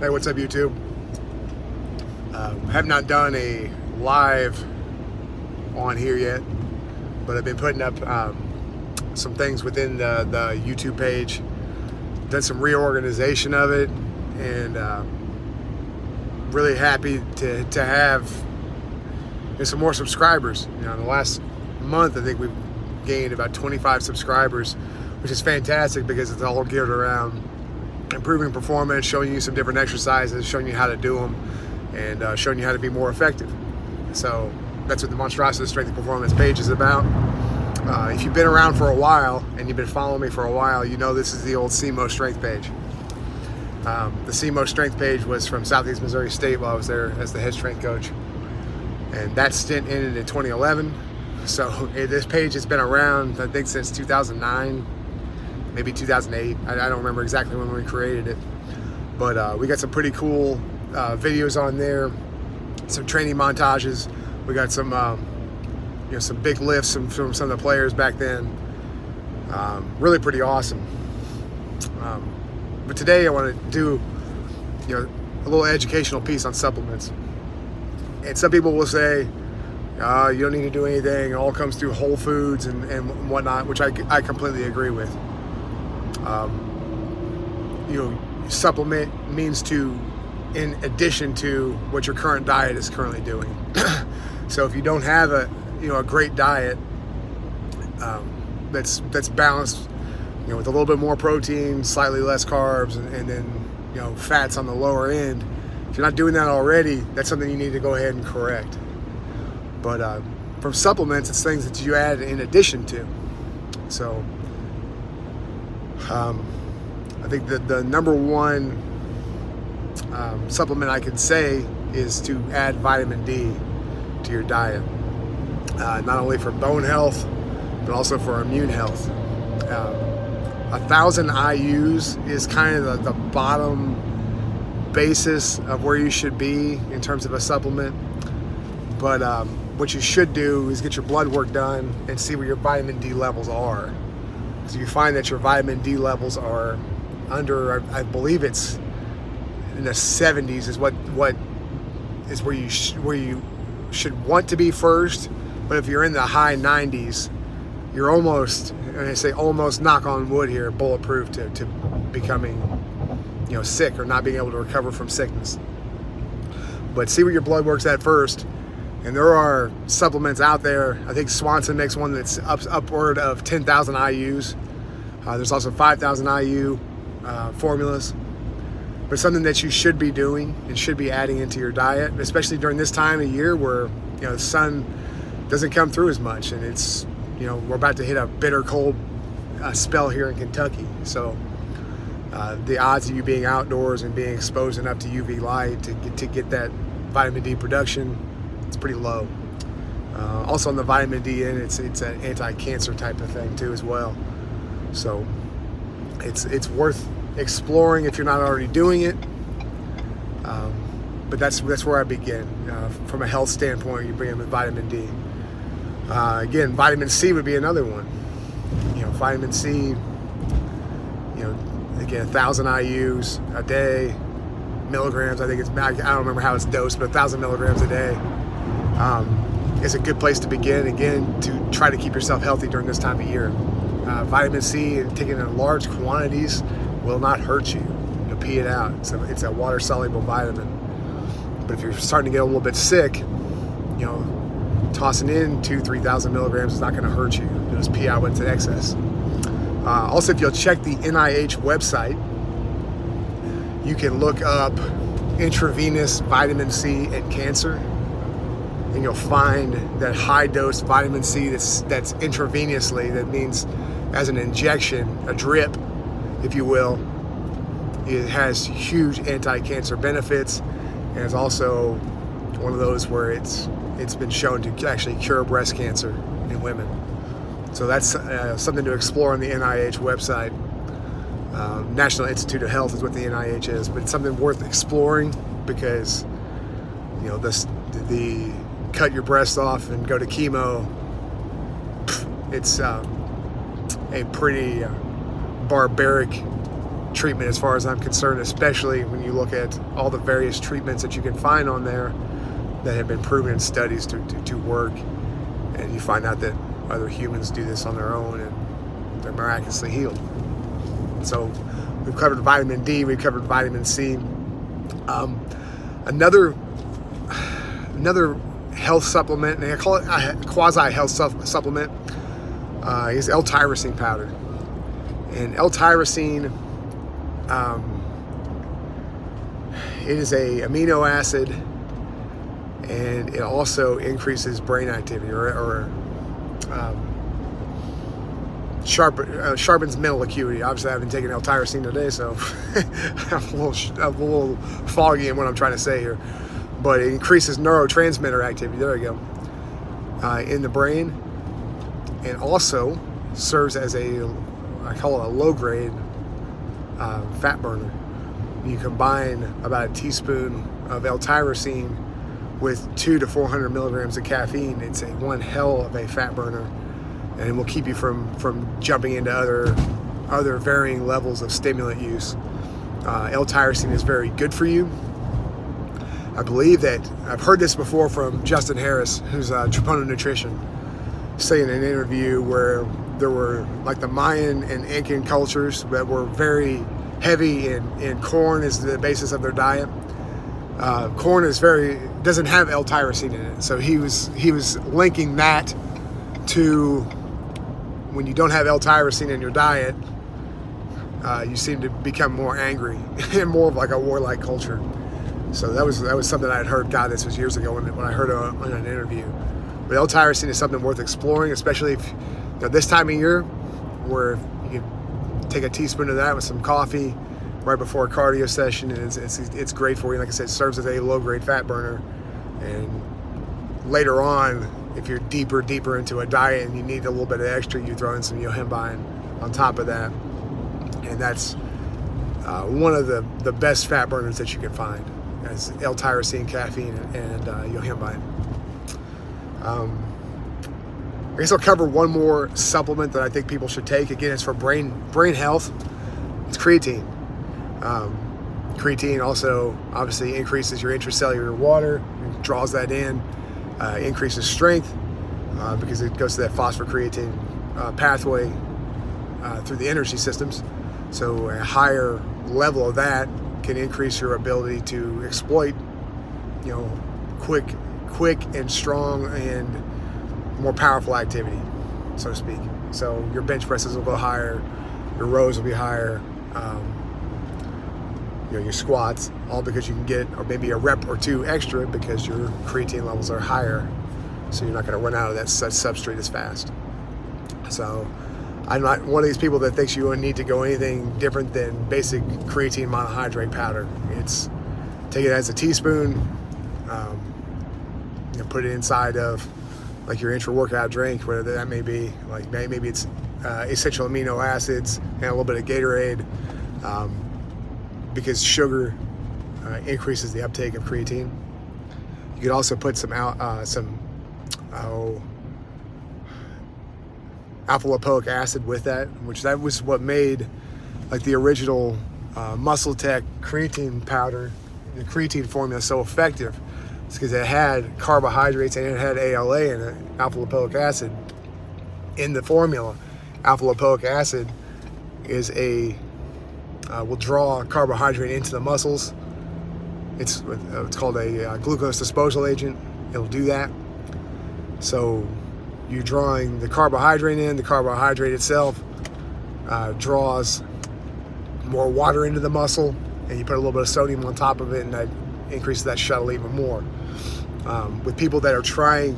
Hey, what's up, YouTube? Have not done a live on here yet, but I've been putting up some things within the YouTube page. Done some reorganization of it, and really happy to have some more subscribers. In the last month, I think we've gained about 25 subscribers, which is fantastic because it's all geared around improving performance, showing you some different exercises, showing you how to do them, and showing you how to be more effective. So that's what the Monstrosity Strength and Performance page is about. If you've been around for a while and you've been following me for a while, you know this is the old SEMO Strength page. The SEMO Strength page was from Southeast Missouri State while I was there as the head strength coach. And that stint ended in 2011. So this page has been around, I think, since 2009. Maybe 2008. I don't remember exactly when we created it, but we got some pretty cool videos on there, some training montages. We got some, some big lifts from some of the players back then. Really pretty awesome. But today I want to do, a little educational piece on supplements. And some people will say, you don't need to do anything. It all comes through Whole Foods and whatnot, which I completely agree with. Supplement means to, in addition to what your current diet is currently doing. So if you don't have a great diet that's balanced, with a little bit more protein, slightly less carbs, and then fats on the lower end, if you're not doing that already, that's something you need to go ahead and correct. But from supplements, it's things that you add in addition to. So I think that the number one supplement I could say is to add vitamin D to your diet, not only for bone health, but also for immune health. 1,000 IUs is kind of the bottom basis of where you should be in terms of a supplement. But what you should do is get your blood work done and see where your vitamin D levels are. So you find that your vitamin D levels are under, I believe it's in the 70s is what is where you should want to be first. But if you're in the high 90s, you're almost, and I say almost, knock on wood here, bulletproof to becoming sick or not being able to recover from sickness. But see where your blood work's at first. And there are supplements out there. I think Swanson makes one that's upward of 10,000 IUs. There's also 5,000 IU formulas. But something that you should be doing and should be adding into your diet, especially during this time of year where the sun doesn't come through as much, and it's we're about to hit a bitter cold spell here in Kentucky. So the odds of you being outdoors and being exposed enough to UV light to get that vitamin D production, it's pretty low. Also on the vitamin D end, it's an anti-cancer type of thing too as well. So it's worth exploring if you're not already doing it. But that's where I begin. From a health standpoint, you bring in with vitamin D. Again, vitamin C would be another one. Vitamin C, again, 1,000 IUs a day, milligrams. I think I don't remember how it's dosed, but 1,000 milligrams a day is a good place to begin, again, to try to keep yourself healthy during this time of year. Vitamin C, taken in large quantities, will not hurt you. You'll pee it out. So it's a water-soluble vitamin. But if you're starting to get a little bit sick, tossing in 2,000-3,000 milligrams is not going to hurt you. You'll just pee out what's in excess. Also, if you'll check the NIH website, you can look up intravenous vitamin C and cancer, and you'll find that high-dose vitamin C that's intravenously, that means as an injection, a drip, if you will, it has huge anti-cancer benefits, and it's also one of those where it's been shown to actually cure breast cancer in women. So that's something to explore on the NIH website. National Institute of Health is what the NIH is, but it's something worth exploring because, the cut your breast off and go to chemo, it's a pretty barbaric treatment as far as I'm concerned, especially when you look at all the various treatments that you can find on there that have been proven in studies to work, and you find out that other humans do this on their own and they're miraculously healed. So we've covered vitamin D, we've covered vitamin C. Another health supplement, and I call it a quasi-health supplement, is L-tyrosine powder. And L-tyrosine, it is a amino acid, and it also increases brain activity, or sharpens mental acuity. Obviously, I haven't taken L-tyrosine today, so I'm a little foggy in what I'm trying to say here. But it increases neurotransmitter activity, there we go, in the brain, and also serves as I call it a low-grade fat burner. You combine about a teaspoon of L-tyrosine with 200 to 400 milligrams of caffeine. It's one hell of a fat burner, and it will keep you from jumping into other varying levels of stimulant use. L-tyrosine is very good for you. I believe that I've heard this before from Justin Harris, who's Troponin Nutrition, saying in an interview where there were like the Mayan and Incan cultures that were very heavy in corn as the basis of their diet. Corn doesn't have L-tyrosine in it, so he was linking that to when you don't have L-tyrosine in your diet, you seem to become more angry and more of like a warlike culture. So that was something I had heard. God, this was years ago when I heard it in an interview. But L-tyrosine is something worth exploring, especially if this time of year, where you can take a teaspoon of that with some coffee right before a cardio session, and it's great for you. Like I said, it serves as a low-grade fat burner. And later on, if you're deeper into a diet and you need a little bit of extra, you throw in some yohimbine on top of that, and that's one of the best fat burners that you can find, as L-tyrosine, caffeine, and yohimbine. I guess I'll cover one more supplement that I think people should take. Again, it's for brain health. It's creatine. Creatine also obviously increases your intracellular water, draws that in, increases strength because it goes to that phosphocreatine pathway through the energy systems. So a higher level of that can increase your ability to exploit, quick and strong and more powerful activity, so to speak. So your bench presses will go higher, your rows will be higher, your squats, all because you can get, or maybe a rep or two extra because your creatine levels are higher, so you're not going to run out of that substrate as fast. So I'm not one of these people that thinks you need to go anything different than basic creatine monohydrate powder. It's take it as a teaspoon, put it inside of like your intra-workout drink, whatever that may be. Like maybe it's essential amino acids and a little bit of Gatorade, because sugar increases the uptake of creatine. You could also put some alpha lipoic acid with that, which that was what made like the original Muscle Tech creatine powder, the creatine formula, so effective. It's because it had carbohydrates and it had ALA in it, alpha lipoic acid, in the formula. Alpha lipoic acid is will draw carbohydrate into the muscles. It's called a glucose disposal agent. It'll do that. So you're drawing the carbohydrate in. The carbohydrate itself draws more water into the muscle, and you put a little bit of sodium on top of it, and that increases that shuttle even more. With people that are trying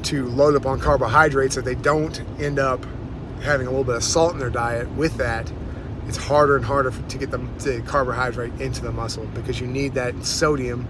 to load up on carbohydrates, that they don't end up having a little bit of salt in their diet with that, it's harder and harder to get the carbohydrate into the muscle, because you need that sodium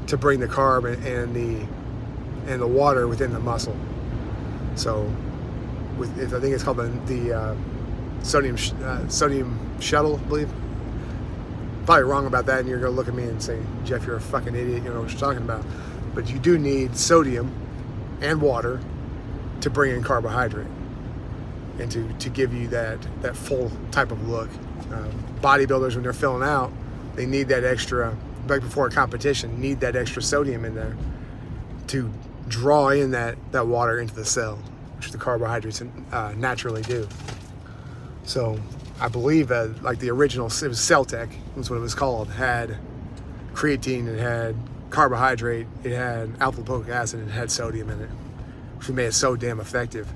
to bring the carb and the water within the muscle. So I think it's called the sodium shuttle, I believe. Probably wrong about that, and you're gonna look at me and say, Jeff, you're a fucking idiot, you know what you're talking about. But you do need sodium and water to bring in carbohydrate. and to give you that full type of look. Bodybuilders, when they're filling out, they need that extra, right before a competition, need that extra sodium in there to draw in that water into the cell, which the carbohydrates naturally do. So I believe like the original, it was Celtec, that's what it was called, had creatine, it had carbohydrate, it had alpha lipoic acid, and it had sodium in it, which made it so damn effective.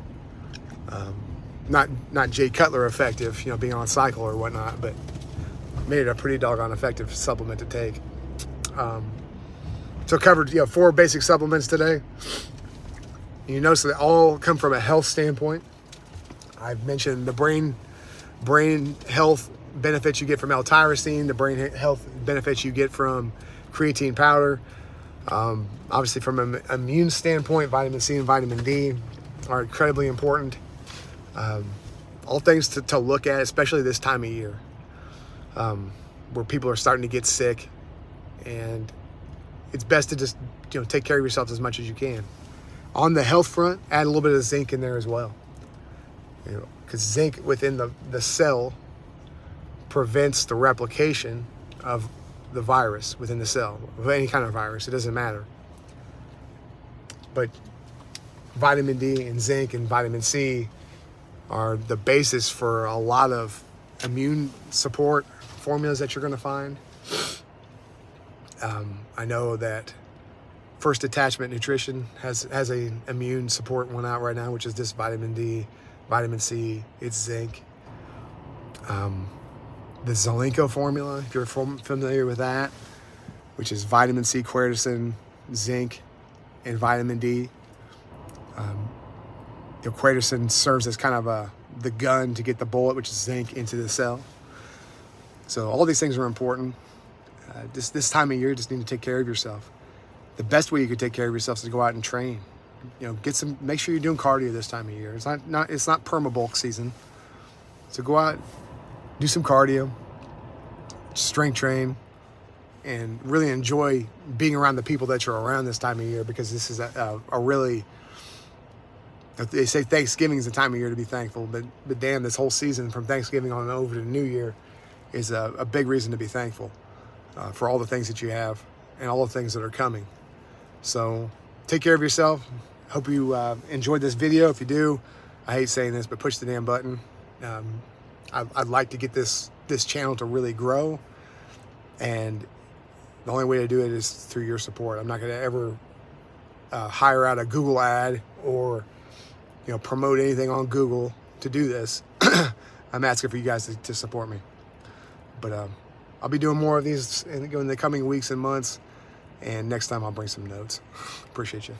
Not Jay Cutler effective, being on cycle or whatnot, but made it a pretty doggone effective supplement to take. So covered 4 basic supplements today. You notice they all come from a health standpoint. I've mentioned the brain health benefits you get from L-tyrosine, the brain health benefits you get from creatine powder. Obviously from an immune standpoint, vitamin C and vitamin D are incredibly important. All things to look at, especially this time of year, where people are starting to get sick, and it's best to just take care of yourself as much as you can. On the health front, add a little bit of zinc in there as well, because zinc within the cell prevents the replication of the virus within the cell, of any kind of virus. It doesn't matter. But vitamin D and zinc and vitamin C are the basis for a lot of immune support formulas that you're going to find. I know that First Attachment Nutrition has a immune support one out right now, which is this vitamin D, vitamin C, it's zinc. The Zelenko formula, if you're familiar with that, which is vitamin C, quercetin, zinc, and vitamin D. Quercetin serves as kind of the gun to get the bullet, which is zinc, into the cell. So all these things are important. This time of year, you just need to take care of yourself. The best way you could take care of yourself is to go out and train. Make sure you're doing cardio this time of year. It's not perma-bulk season. So go out, do some cardio, strength train, and really enjoy being around the people that you're around this time of year, because this is a really, they say Thanksgiving is the time of year to be thankful, but damn, this whole season from Thanksgiving on over to New Year is a big reason to be thankful for all the things that you have and all the things that are coming. So take care of yourself. Hope you enjoyed this video. If you do, I hate saying this, but push the damn button. I'd like to get this channel to really grow, and the only way to do it is through your support. I'm not going to ever hire out a Google ad or promote anything on Google to do this. I'm asking for you guys to support me. But I'll be doing more of these in the coming weeks and months, and next time I'll bring some notes. Appreciate you.